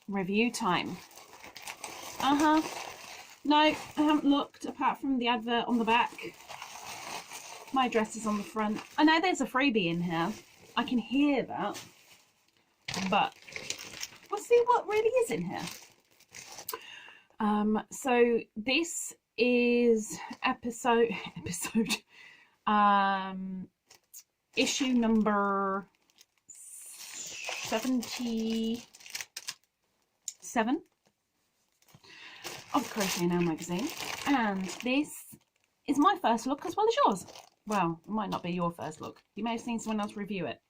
Review time. No, I haven't looked apart from the advert on the back. My address is on the front. I know there's a freebie in here. I can hear that. But we'll see what really is in here. So this is issue number 77 of Crochet Now magazine, and this is my first look as well as yours. Well, it might not be your first look. You may have seen someone else review it.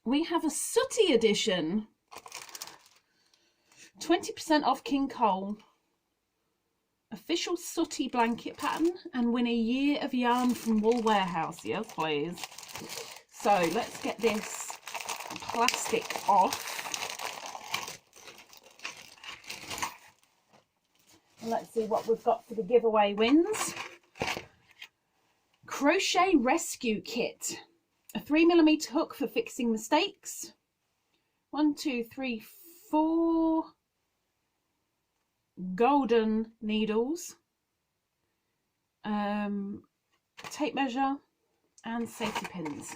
We have a sooty edition. 20% off King Cole. Official sooty blanket pattern, and win a year of yarn from Wool Warehouse. Yes, please. So let's get this plastic off. Let's see what we've got for the giveaway wins. Crochet Rescue Kit. A 3mm hook for fixing mistakes. 1, 2, 3, 4 golden needles. Tape measure and safety pins.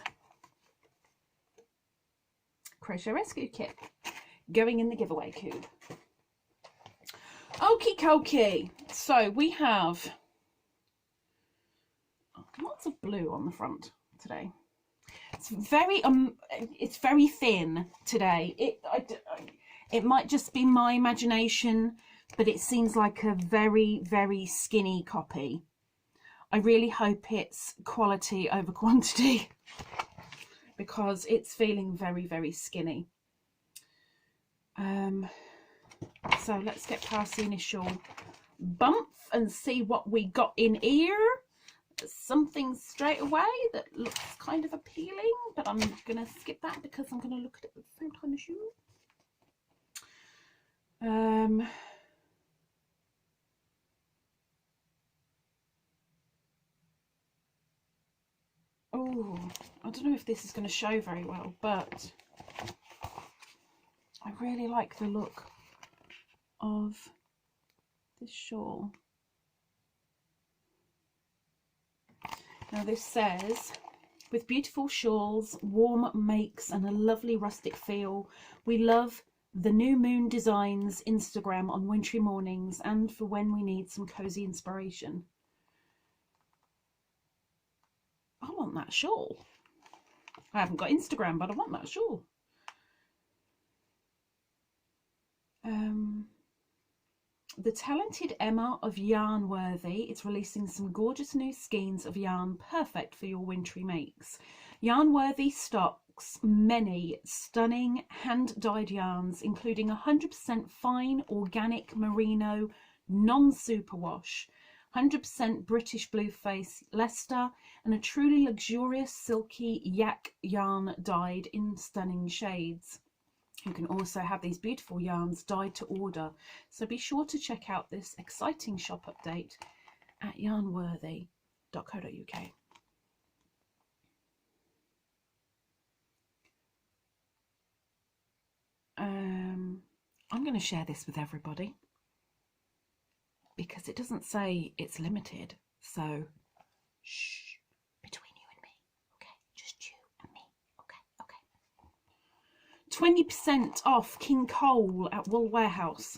Crochet Rescue Kit. Going in the giveaway cube. Okie dokie. So we have lots of blue on the front today. It's very thin today. It might just be my imagination, but it seems like a very, very skinny copy. I really hope it's quality over quantity because it's feeling very, very skinny. So let's get past the initial bump and see what we got in here. Something straight away that looks kind of appealing, but I'm going to skip that because I'm going to look at it at the same time as you. Oh, I don't know if this is going to show very well, but I really like the look of this shawl. Now this says, with beautiful shawls, warm makes and a lovely rustic feel, we love the New Moon Designs Instagram on wintry mornings and for when we need some cozy inspiration. I want that shawl. I haven't got Instagram, but I want that shawl. The talented Emma of Yarnworthy is releasing some gorgeous new skeins of yarn perfect for your wintry makes. Yarnworthy stocks many stunning hand-dyed yarns, including 100% fine organic merino non-superwash, 100% British Blueface Leicester, and a truly luxurious silky yak yarn dyed in stunning shades. You can also have these beautiful yarns dyed to order, so be sure to check out this exciting shop update at yarnworthy.co.uk. I'm going to share this with everybody because it doesn't say it's limited, so shh, between you and me, okay? Just you and me, okay? 20% off King Cole at Wool Warehouse.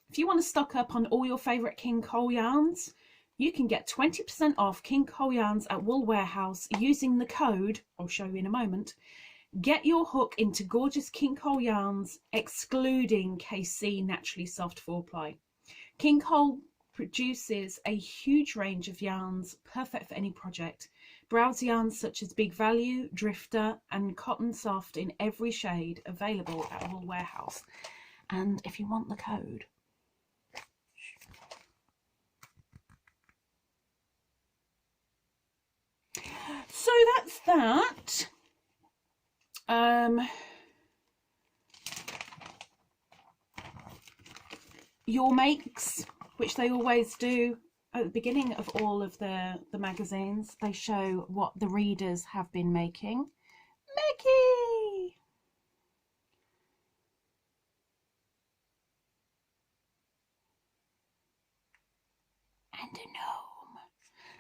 If you want to stock up on all your favourite King Cole yarns, you can get 20% off King Cole yarns at Wool Warehouse using the code, I'll show you in a moment. Get your hook into gorgeous King Cole yarns, excluding KC Naturally Soft 4-ply. King Cole produces a huge range of yarns, perfect for any project. Browse yarns such as Big Value, Drifter and Cotton Soft in every shade, available at Wool Warehouse. And if you want the code, so that's that. Your makes, which they always do at the beginning of all of the magazines, they show what the readers have been making. Mickey!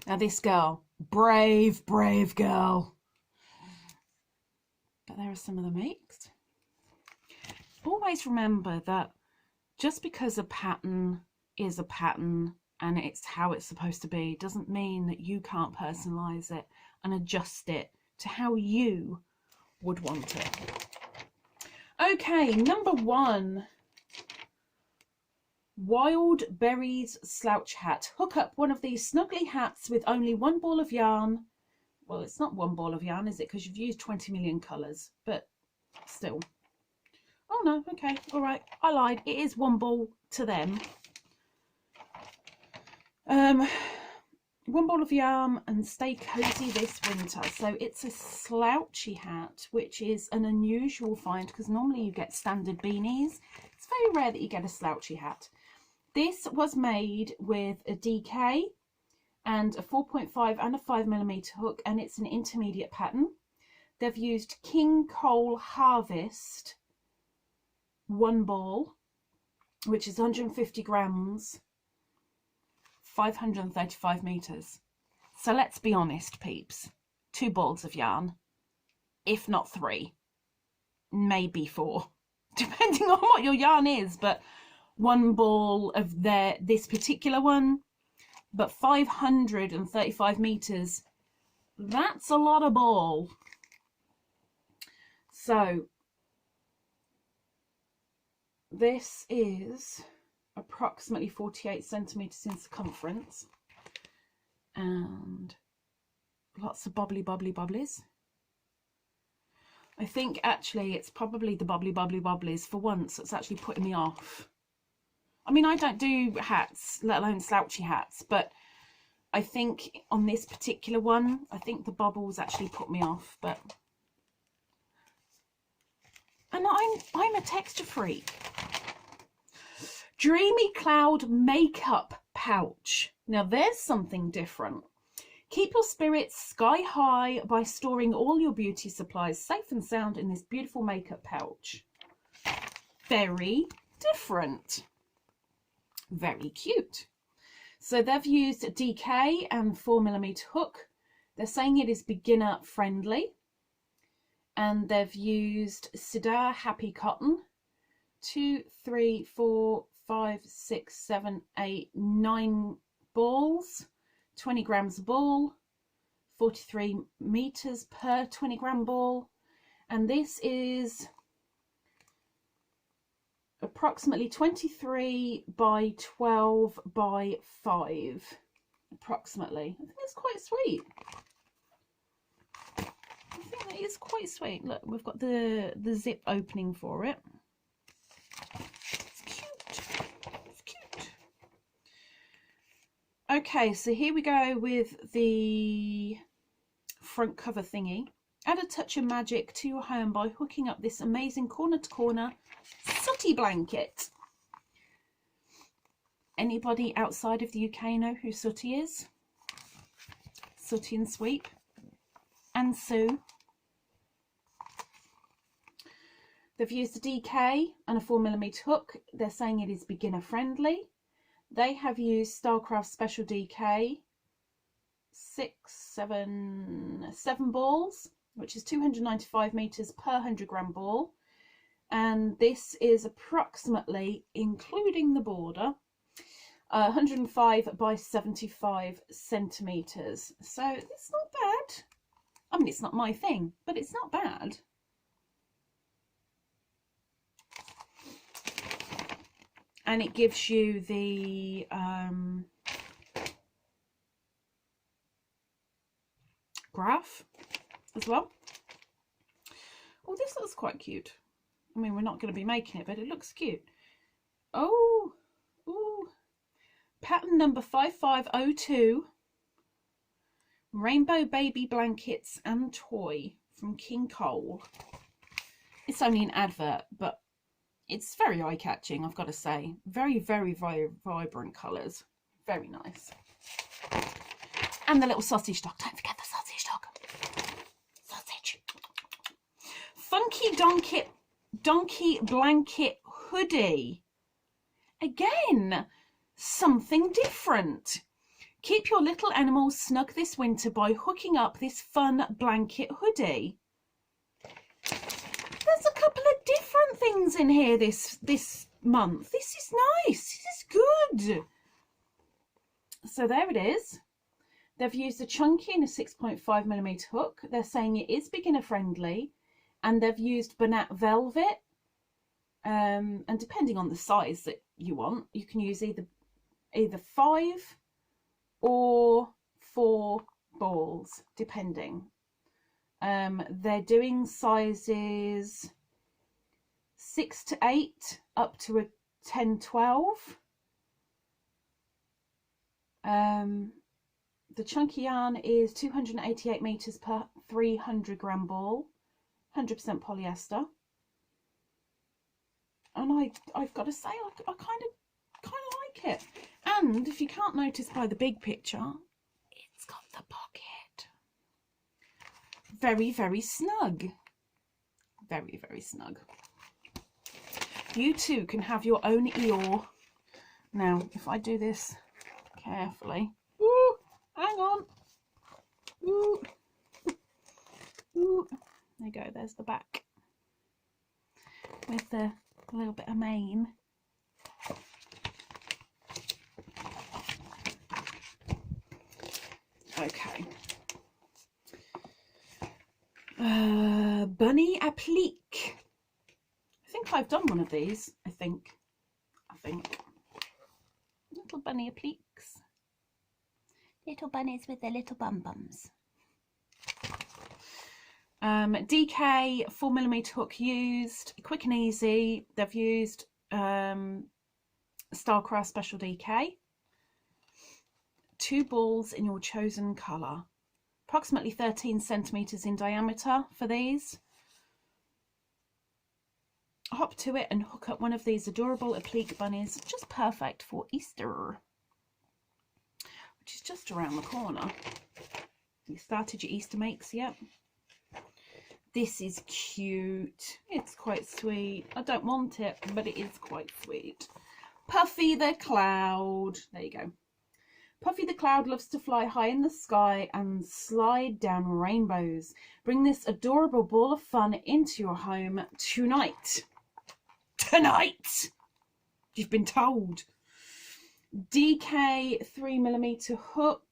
Now this girl, brave girl. But there are some of the makes. Always remember that just because a pattern is a pattern and it's how it's supposed to be doesn't mean that you can't personalize it and adjust it to how you would want it. Okay, number 1. Wild Berries Slouch Hat. Hook up one of these snuggly hats with only 1 ball of yarn. Well, it's not 1 ball of yarn, is it? Because you've used 20 million colours, but still. Oh no, okay, all right, I lied. It is 1 ball to them. 1 ball of yarn and stay cozy this winter. So it's a slouchy hat, which is an unusual find because normally you get standard beanies. It's very rare that you get a slouchy hat. This was made with a DK and a 4.5 and a 5mm hook, and it's an intermediate pattern. They've used King Cole Harvest 1 ball, which is 150 grams, 535 meters. So let's be honest, peeps. 2 balls of yarn, if not 3, maybe 4, depending on what your yarn is. But 1 ball of this particular one, but 535 meters. That's a lot of ball. So this is approximately 48 centimeters in circumference and lots of bobblies. I think actually it's probably the bobblies for once that's actually putting me off. I mean, I don't do hats, let alone slouchy hats, but I think on this particular one, I think the bubbles actually put me off. But and I'm a texture freak. Dreamy Cloud Makeup Pouch. Now there's something different. Keep your spirits sky high by storing all your beauty supplies safe and sound in this beautiful makeup pouch. Very different. Very cute. So they've used a DK and 4mm hook. They're saying it is beginner friendly. And they've used Sidar Happy Cotton. 2, 3, 4, 5, 6, 7, 8, 9 balls. 20 grams a ball. 43 meters per 20 gram ball. And this is approximately 23 by 12 by 5, approximately. I think it's quite sweet. I think that is quite sweet. Look, we've got the zip opening for it. It's cute. It's cute. Okay, so here we go with the front cover thingy. Add a touch of magic to your home by hooking up this amazing corner-to-corner sooty blanket. Anybody outside of the UK know who Sooty is? Sooty and Sweep. And Sue. They've used a DK and a 4mm hook. They're saying it is beginner friendly. They have used Starcraft Special DK 7 balls, which is 295 meters per 100 gram ball. And this is approximately, including the border, 105 by 75 centimeters. So it's not bad. I mean, it's not my thing, but it's not bad. And it gives you the graph as well. Oh, this looks quite cute. I mean, we're not going to be making it, but it looks cute. Oh, ooh. Pattern number 5502. Rainbow Baby Blankets and Toy from King Cole. It's only an advert, but it's very eye-catching, I've got to say. Very, very, very vibrant colours. Very nice. And the little sausage dog. Don't forget the sausage dog. Sausage. Funky Donkey Blanket Hoodie. Again, something different. Keep your little animals snug this winter by hooking up this fun blanket hoodie. There's a couple of different things in here this month. This is nice. This is good. So there it is. They've used a chunky and a 6.5mm hook. They're saying it is beginner friendly, and they've used Banat velvet. And depending on the size that you want, you can use either 5 or 4 balls, depending. They're doing sizes 6 to 8 up to a 10-12. The chunky yarn is 288 meters per 300-gram ball, 100% polyester. And I've got to say, I kind of like it. And if you can't notice by the big picture, it's got the pocket. Very, very snug. Very, very snug. You too can have your own Eeyore. Now, if I do this carefully. Ooh, hang on. Ooh. Ooh. There you go, there's the back. With the little bit of mane. Okay. Bunny applique. I think I've done one of these. I think. Little bunny appliques. Little bunnies with their little bum-bums. DK 4mm hook used. Quick and easy. They've used Starcraft Special DK. 2 balls in your chosen colour. Approximately 13 centimetres in diameter for these. Hop to it and hook up one of these adorable applique bunnies. Just perfect for Easter, which is just around the corner. You started your Easter makes yet? This is cute. It's quite sweet. I don't want it, but it is quite sweet. Puffy the Cloud. There you go. Puffy the Cloud loves to fly high in the sky and slide down rainbows. Bring this adorable ball of fun into your home tonight. Tonight! You've been told. DK 3mm hook,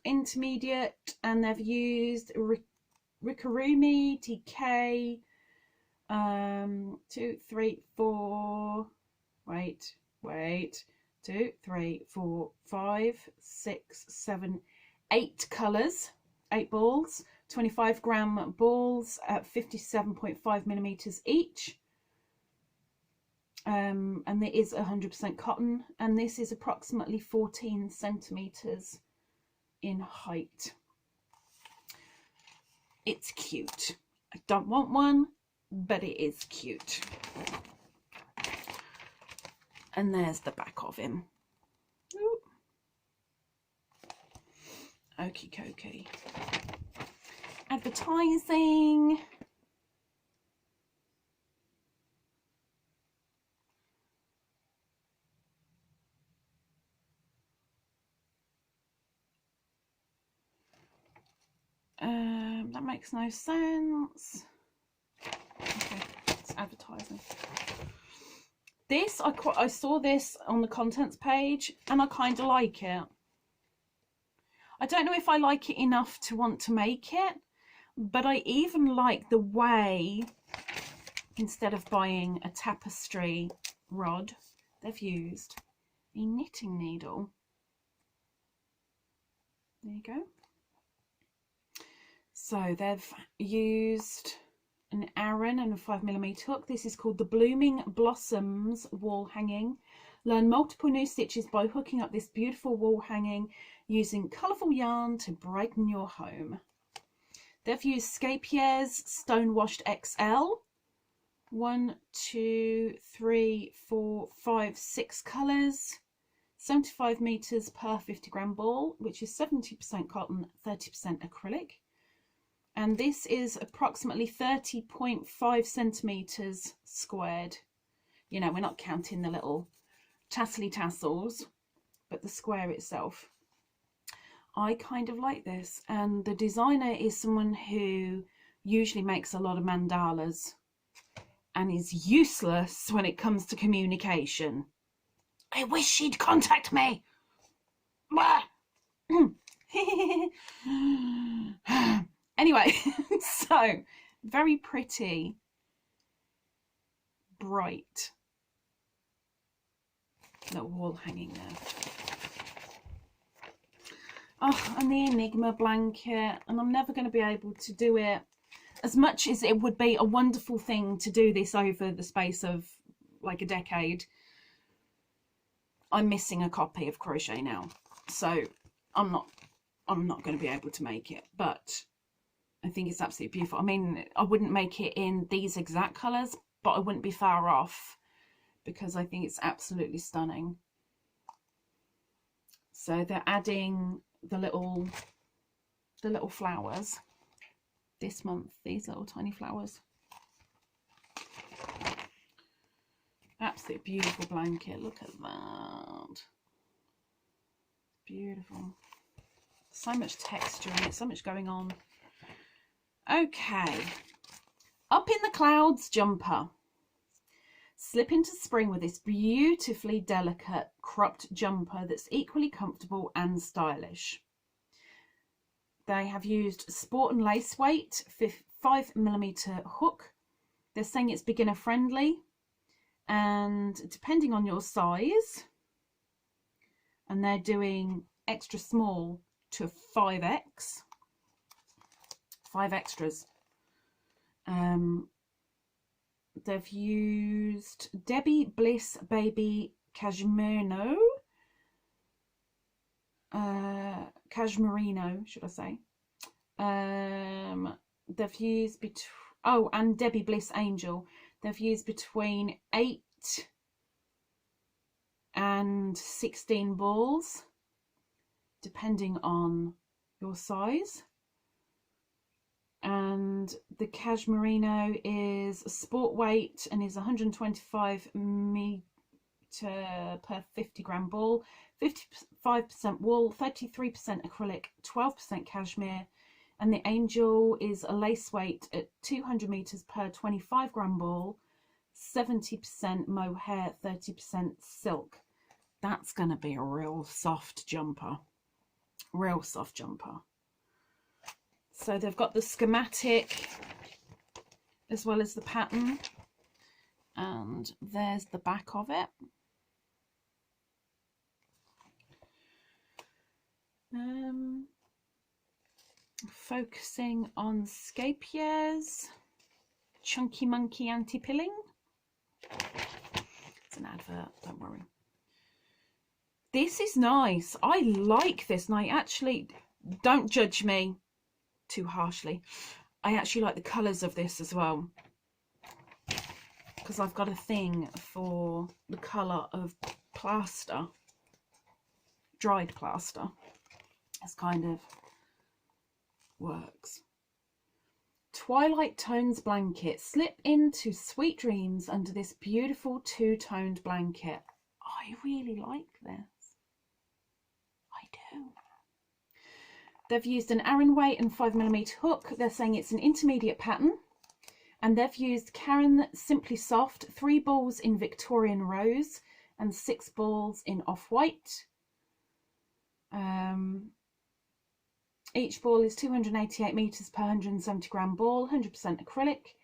intermediate, and they've used Amigurumi TK 2, 3, 4. Wait. 2, 3, 4, 5, 6, 7, 8 colours, 8 balls, 25-gram balls at 57.5mm each. And there is 100% cotton, and this is approximately 14 centimetres in height. It's cute. I don't want one, but it is cute. And there's the back of him. Ooh. Okie dokie. Advertising. That makes no sense. Okay, it's advertising. This, I saw this on the contents page and I kind of like it. I don't know if I like it enough to want to make it, but I even like the way, instead of buying a tapestry rod, they've used a knitting needle. There you go. So they've used an Aran and a 5mm hook. This is called the Blooming Blossoms wall hanging. Learn multiple new stitches by hooking up this beautiful wall hanging using colourful yarn to brighten your home. They've used Scapier's Stone Washed XL. 1, 2, 3, 4, 5, 6 colours. 75 meters per 50-gram ball, which is 70% cotton, 30% acrylic. And this is approximately 30.5 centimeters squared. You know, we're not counting the little tassely tassels, but the square itself. I kind of like this, and the designer is someone who usually makes a lot of mandalas and is useless when it comes to communication. I wish she'd contact me. Anyway, so very pretty, bright little wall hanging there. Oh, and the Enigma blanket, and I'm never going to be able to do it. As much as it would be a wonderful thing to do this over the space of like a decade, I'm missing a copy of Crochet Now, so I'm not going to be able to make it, but I think it's absolutely beautiful. I mean, I wouldn't make it in these exact colours, but I wouldn't be far off because I think it's absolutely stunning. So they're adding the little flowers this month, these little tiny flowers. Absolutely beautiful blanket. Look at that. Beautiful. So much texture in it, so much going on. Okay. Up in the Clouds jumper. Slip into spring with this beautifully delicate cropped jumper that's equally comfortable and stylish. They have used sport and lace weight 5mm hook. They're saying it's beginner friendly, and depending on your size, and they're doing extra small to 5X, 5 extras. They've used Debbie Bliss Baby Cashmerino, Cashmerino, should I say? They've used and Debbie Bliss Angel. They've used between 8 and 16 balls, depending on your size. And the Cashmerino is a sport weight and is 125 meter per 50 gram ball, 55% wool, 33% acrylic, 12% cashmere. And the Angel is a lace weight at 200 meters per 25 gram ball, 70% mohair, 30% silk. That's going to be a real soft jumper. Real soft jumper. So they've got the schematic as well as the pattern, and there's the back of it. Focusing on scapiers, chunky monkey anti-pilling. It's an advert, don't worry. This is nice. I like this, and I actually, don't judge me too harshly, I actually like the colours of this as well, because I've got a thing for the colour of plaster, dried plaster. It's kind of works. Twilight Tones blanket. Slip into sweet dreams under this beautiful two-toned blanket. I really like this. I do. They've used an Aran weight and 5mm hook. They're saying it's an intermediate pattern. And they've used Karen Simply Soft, 3 balls in Victorian Rose and 6 balls in Off-White. Each ball is 288 meters per 170 gram ball, 100% acrylic.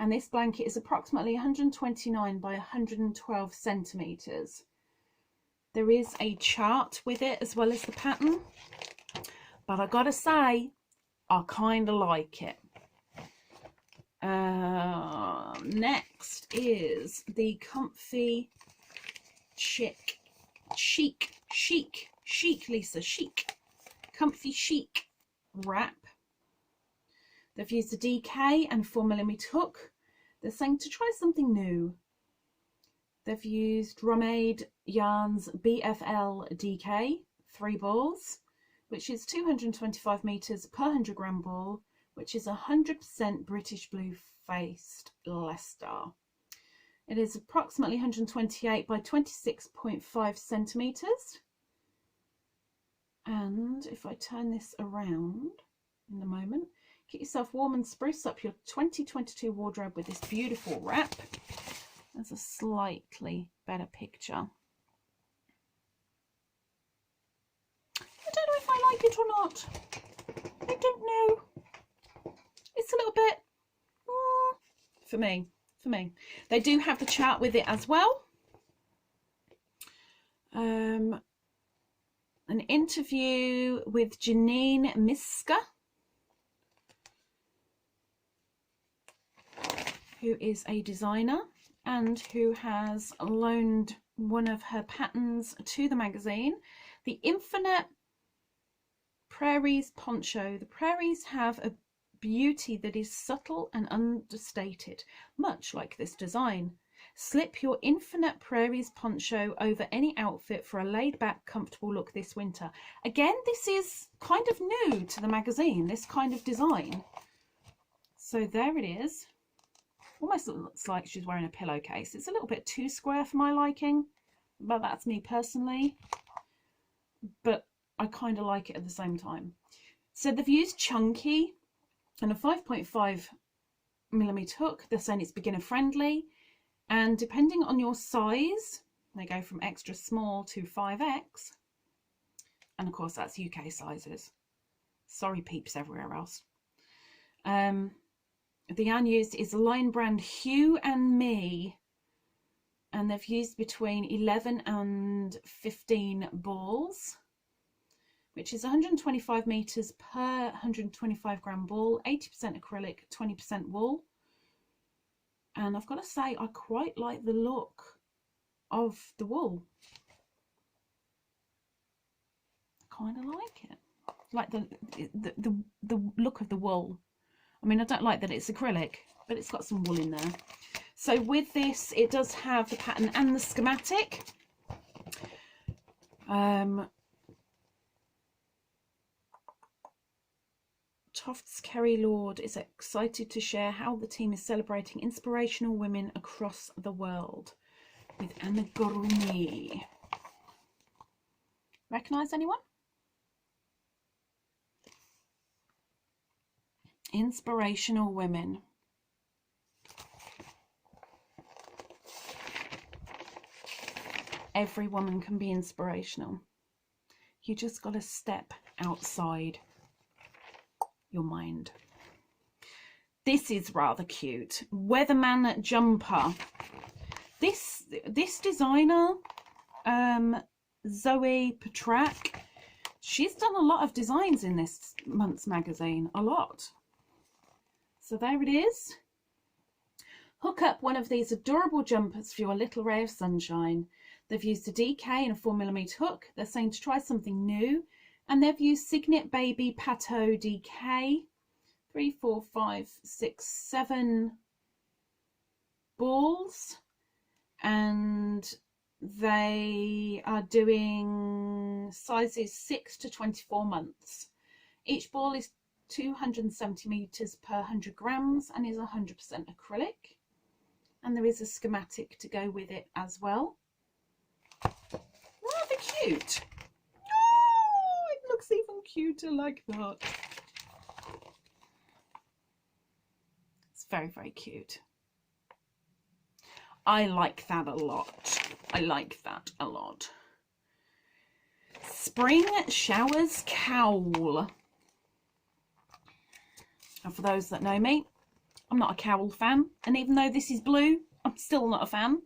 And this blanket is approximately 129 by 112 centimeters. There is a chart with it as well as the pattern. But I gotta say, I kind of like it. Next is the comfy chic, Lisa, chic, comfy chic wrap. They've used a DK and 4mm hook. They're saying to try something new. They've used Romade Yarns BFL DK, 3 balls, which is 225 meters per 100 gram ball, which is 100% British blue faced Leicester. It is approximately 128 by 26.5 centimeters. And if I turn this around in a moment, get yourself warm and spruce up your 2022 wardrobe with this beautiful wrap. There's a slightly better picture. I don't know if I like it or not. I don't know. It's a little bit for me. They do have the chart with it as well. An interview with Janine Miska, who is a designer and who has loaned one of her patterns to the magazine. The Infinite Prairies Poncho. The prairies have a beauty that is subtle and understated, much like this design. Slip your Infinite Prairies poncho over any outfit for a laid-back, comfortable look this winter. Again, this is kind of new to the magazine, this kind of design. So there it is. Almost looks like she's wearing a pillowcase. It's a little bit too square for my liking, but that's me personally. But I kind of like it at the same time. So they've used chunky and a 5.5mm hook. They're saying it's beginner friendly. And depending on your size, they go from extra small to 5X. And of course, that's UK sizes. Sorry, peeps everywhere else. The yarn used is the line brand Hue and Me. And they've used between 11 and 15 balls, which is 125 meters per 125 gram ball, 80% acrylic, 20% wool. And I've got to say, I quite like the look of the wool. I kind of like it. Like the look of the wool. I mean, I don't like that it's acrylic, but it's got some wool in there. So with this, it does have the pattern and the schematic. Tofts Kerry Lord is excited to share how the team is celebrating inspirational women across the world with Amigurumi. Recognise anyone? Inspirational women. Every woman can be inspirational. You just got to step outside your mind. This is rather cute. Weatherman jumper. This designer, Zoe Petrak, she's done a lot of designs in this month's magazine. A lot. So there it is. Hook up one of these adorable jumpers for your little ray of sunshine. They've used a DK and a 4mm hook. They're saying to try something new. And they've used Signet Baby Pateau DK, 3, 4, 5, 6, 7 balls. And they are doing sizes 6 to 24 months. Each ball is 270 meters per 100 grams and is 100% acrylic. And there is a schematic to go with it as well. Rather cute. Oh, it looks even cuter like that. It's very, very cute. I like that a lot. I like that a lot. Spring Showers Cowl. And for those that know me, I'm not a cowl fan. And even though this is blue, I'm still not a fan.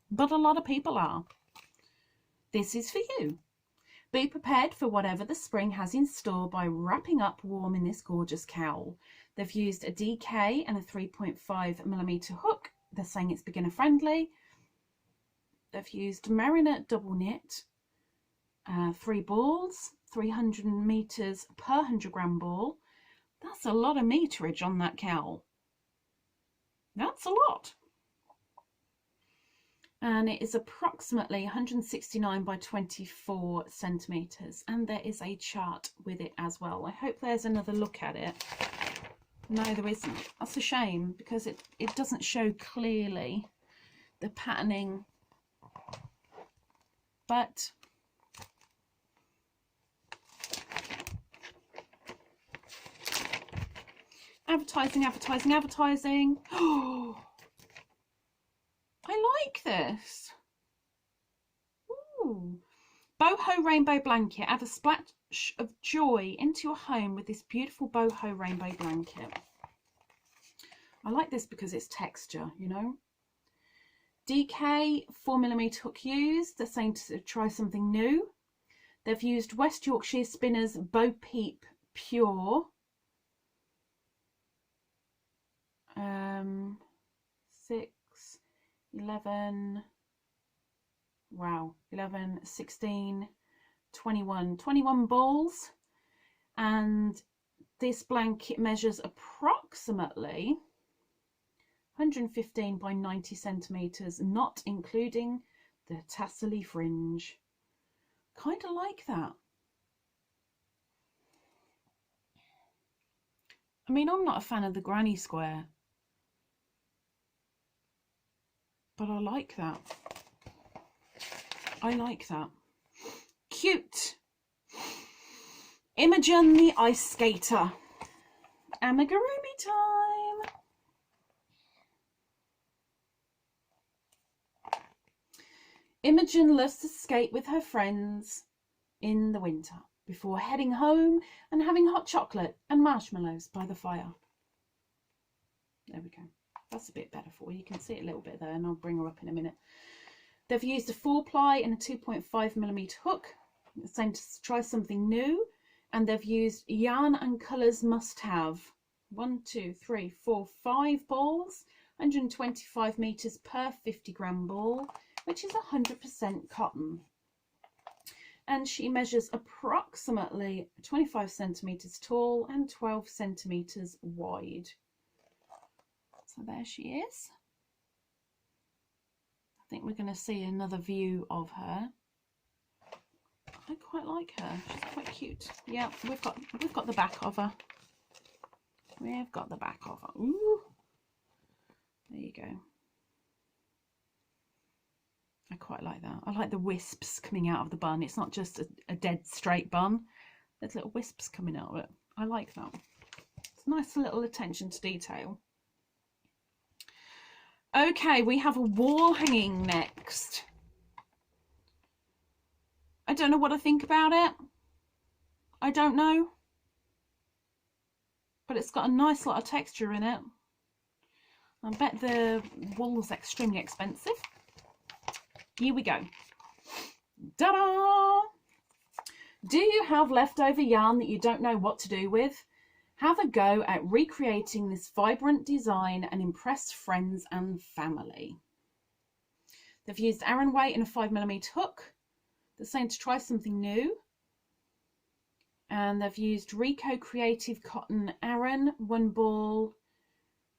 But a lot of people are. This is for you. Be prepared for whatever the spring has in store by wrapping up warm in this gorgeous cowl. They've used a DK and a 3.5mm hook. They're saying it's beginner friendly. They've used Merino double knit, 3 balls, 300 meters per 100 gram ball. That's a lot of meterage on that cowl. That's a lot. And it is approximately 169 by 24 centimeters. And there is a chart with it as well. I hope there's another look at it. No, there isn't. That's a shame because it doesn't show clearly the patterning. But Advertising, advertising, advertising. Oh, I like this. Ooh. Boho rainbow blanket. Add a splash of joy into your home with this beautiful boho rainbow blanket. I like this because it's texture, you know. DK 4mm hook used. They're saying to try something new. They've used West Yorkshire Spinners Bo Peep Pure. 6, 11, wow, 11, 16, 21 balls. And this blanket measures approximately 115 by 90 centimetres, not including the tassely fringe. Kind of like that. I mean, I'm not a fan of the granny square, but I like that. I like that. Cute. Imogen the Ice Skater. Amigurumi time. Imogen loves to skate with her friends in the winter before heading home and having hot chocolate and marshmallows by the fire. There we go. That's a bit better for you. You can see it a little bit there, and I'll bring her up in a minute. They've used a 4-ply and a 2.5mm hook. It's time to try something new. And they've used Yarn and Colours Must Have. 1, 2, 3, 4, 5 balls. 125 meters per 50-gram ball, which is 100% cotton. And she measures approximately 25 centimeters tall and 12 centimeters wide. So there she is. I think we're going to see another view of her. I quite like her. She's quite cute. Yeah, we've got the back of her. We've got the back of her. Ooh. There you go. I quite like that. I like the wisps coming out of the bun. It's not just a dead straight bun. There's little wisps coming out of it. I like that. It's a nice little attention to detail. Okay, we have a wall hanging next. I don't know what I think about it. I don't know. But it's got a nice lot of texture in it. I bet the wool's extremely expensive. Here we go. Ta-da! Do you have leftover yarn that you don't know what to do with? Have a go at recreating this vibrant design and impress friends and family. They've used Aran weight and a 5mm hook. They're saying to try something new. And they've used Rico Creative Cotton Aran, 1 ball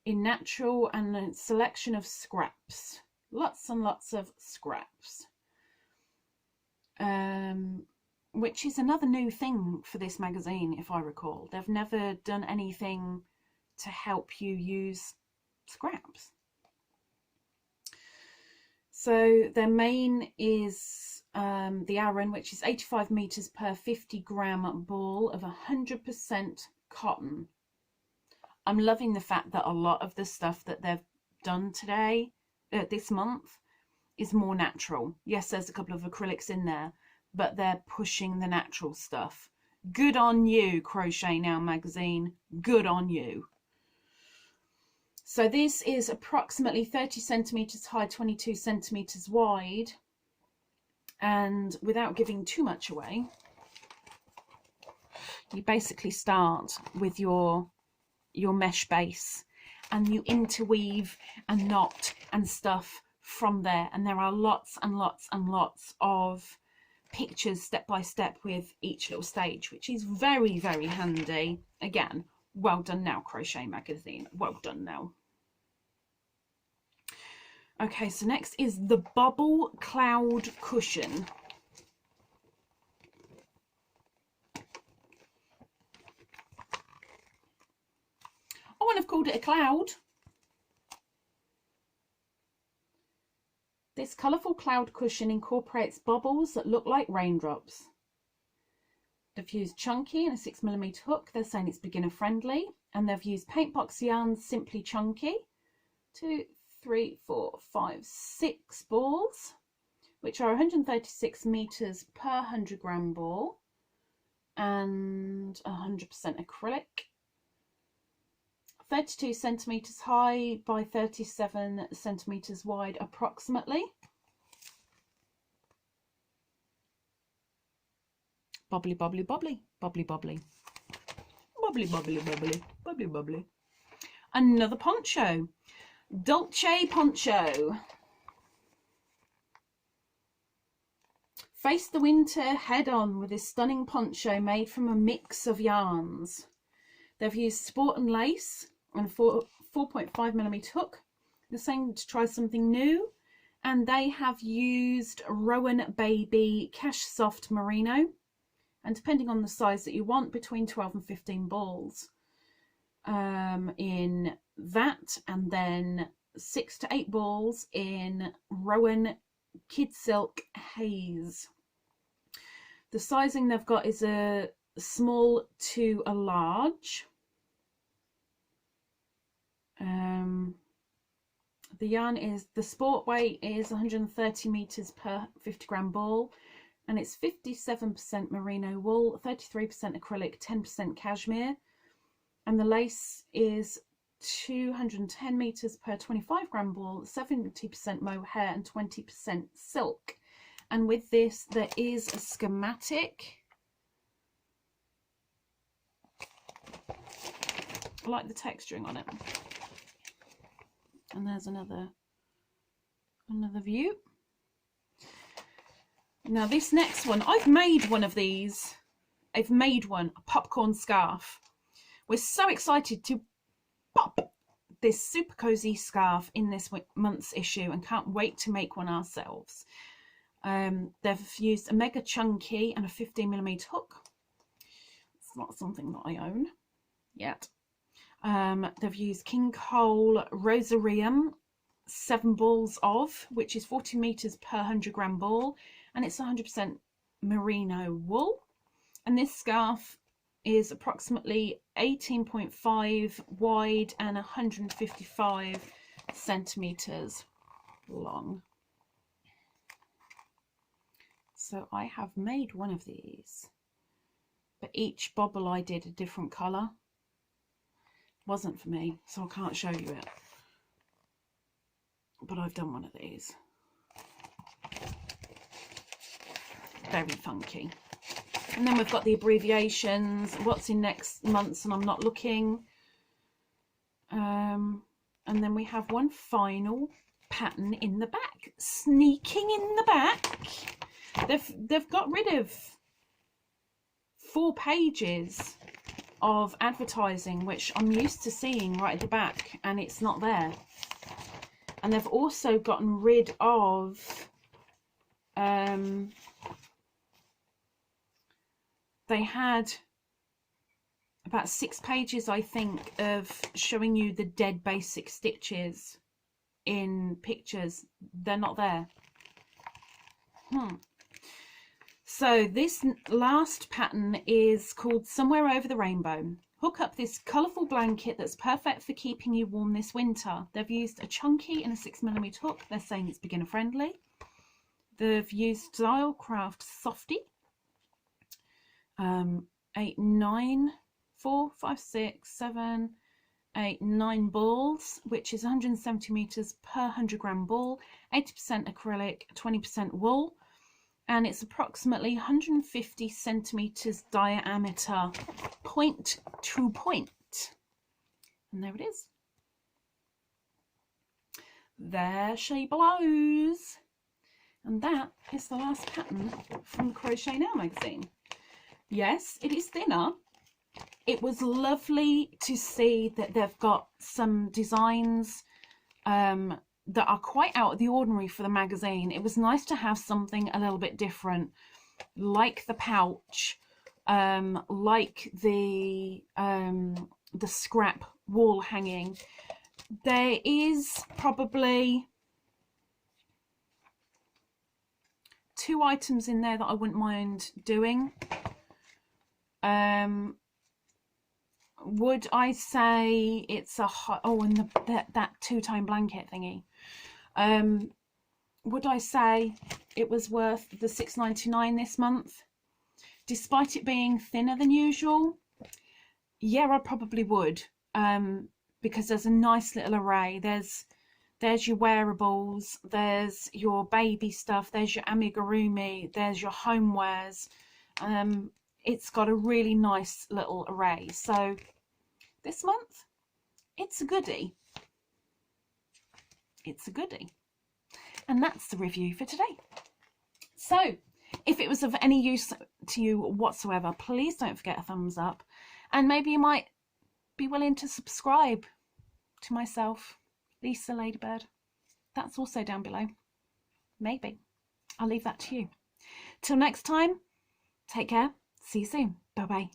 in natural, and a selection of scraps. Lots and lots of scraps. Which is another new thing for this magazine, if I recall. They've never done anything to help you use scraps. So their main is the Aran, which is 85 meters per 50-gram ball of 100% cotton. I'm loving the fact that a lot of the stuff that they've done today, this month, is more natural. Yes, there's a couple of acrylics in there, but they're pushing the natural stuff. Good on you, Crochet Now magazine. Good on you. So this is approximately 30 centimeters high, 22 centimeters wide. And without giving too much away, you basically start with your mesh base, and you interweave and knot and stuff from there. And there are lots and lots and lots of pictures step by step with each little stage, which is very, very handy. Again, well done now, Crochet magazine. Well done now. Okay, so next is the Bubble Cloud Cushion. I wouldn't have called it a cloud. This colourful cloud cushion incorporates bubbles that look like raindrops. They've used chunky and a 6mm hook. They're saying it's beginner friendly, and they've used paint box yarns Simply Chunky. 2, 3, 4, 5, 6 balls, which are 136 meters per 100-gram ball and 100% acrylic. 32 centimeters high by 37 centimeters wide approximately. Bubbly, bubbly, bubbly, bubbly, bubbly, bubbly, bubbly, bubbly, bubbly, bubbly. Another poncho, Dolce Poncho. Face the winter head on with this stunning poncho made from a mix of yarns. They've used sport and lace and a 4.5mm hook. They're saying to try something new, and they have used Rowan Baby Cash Soft Merino, and depending on the size that you want, between 12 and 15 balls in that, and then 6 to 8 balls in Rowan Kid Silk Haze. The sizing they've got is a small to a large. The yarn is, the sport weight is 130 meters per 50-gram ball, and it's 57% merino wool, 33% acrylic, 10% cashmere, and the lace is 210 meters per 25-gram ball, 70% mohair and 20% silk. And with this there is a schematic. I like the texturing on it. And there's another view. Now this next one, I've made one of these. I've made one, a popcorn scarf. We're so excited to pop this super cozy scarf in this month's issue and can't wait to make one ourselves. They've used a mega chunky and a 15mm hook. It's not something that I own yet. They've used king cowl rosarium 7 balls of, which is 40 meters per 100-gram ball, and it's 100% merino wool. And this scarf is approximately 18.5 wide and 155 centimeters long. So I have made one of these, but each bobble I did a different colour. Wasn't for me, so I can't show you it, but I've done one of these. Very funky. And then we've got the abbreviations, what's in next month's, and I'm not looking. And then we have one final pattern in the back, sneaking in the back. They've got rid of 4 pages of advertising, which I'm used to seeing right at the back, and it's not there. And they've also gotten rid of they had about 6 pages, I think, of showing you the dead basic stitches in pictures. They're not there. So this last pattern is called Somewhere Over the Rainbow. Hook up this colourful blanket that's perfect for keeping you warm this winter. They've used a chunky and a 6mm hook. They're saying it's beginner friendly. They've used Stylecraft Softy. 8, 9, 4, 5, 6, 7, 8, 9 balls, which is 170 meters per 100-gram ball, 80% acrylic, 20% wool. And it's approximately 150 centimeters diameter, point to point. And there it is. There she blows. And that is the last pattern from the Crochet Now magazine. Yes, it is thinner. It was lovely to see that they've got some designs that are quite out of the ordinary for the magazine. It was nice to have something a little bit different, like the pouch, like the scrap wall hanging. There is probably 2 items in there that I wouldn't mind doing. Would I say it's a hot, oh, and that two-tone blanket thingy. Would I say it was worth the $6.99 this month, despite it being thinner than usual? Yeah, I probably would, because there's a nice little array. There's your wearables, there's your baby stuff, there's your amigurumi, there's your homewares. It's got a really nice little array. So this month, it's a goodie. It's a goodie. And that's the review for today. So if it was of any use to you whatsoever, please don't forget a thumbs up. And maybe you might be willing to subscribe to myself, Lisa LadybirD. That's also down below. Maybe. I'll leave that to you. Till next time, take care. See you soon. Bye-bye.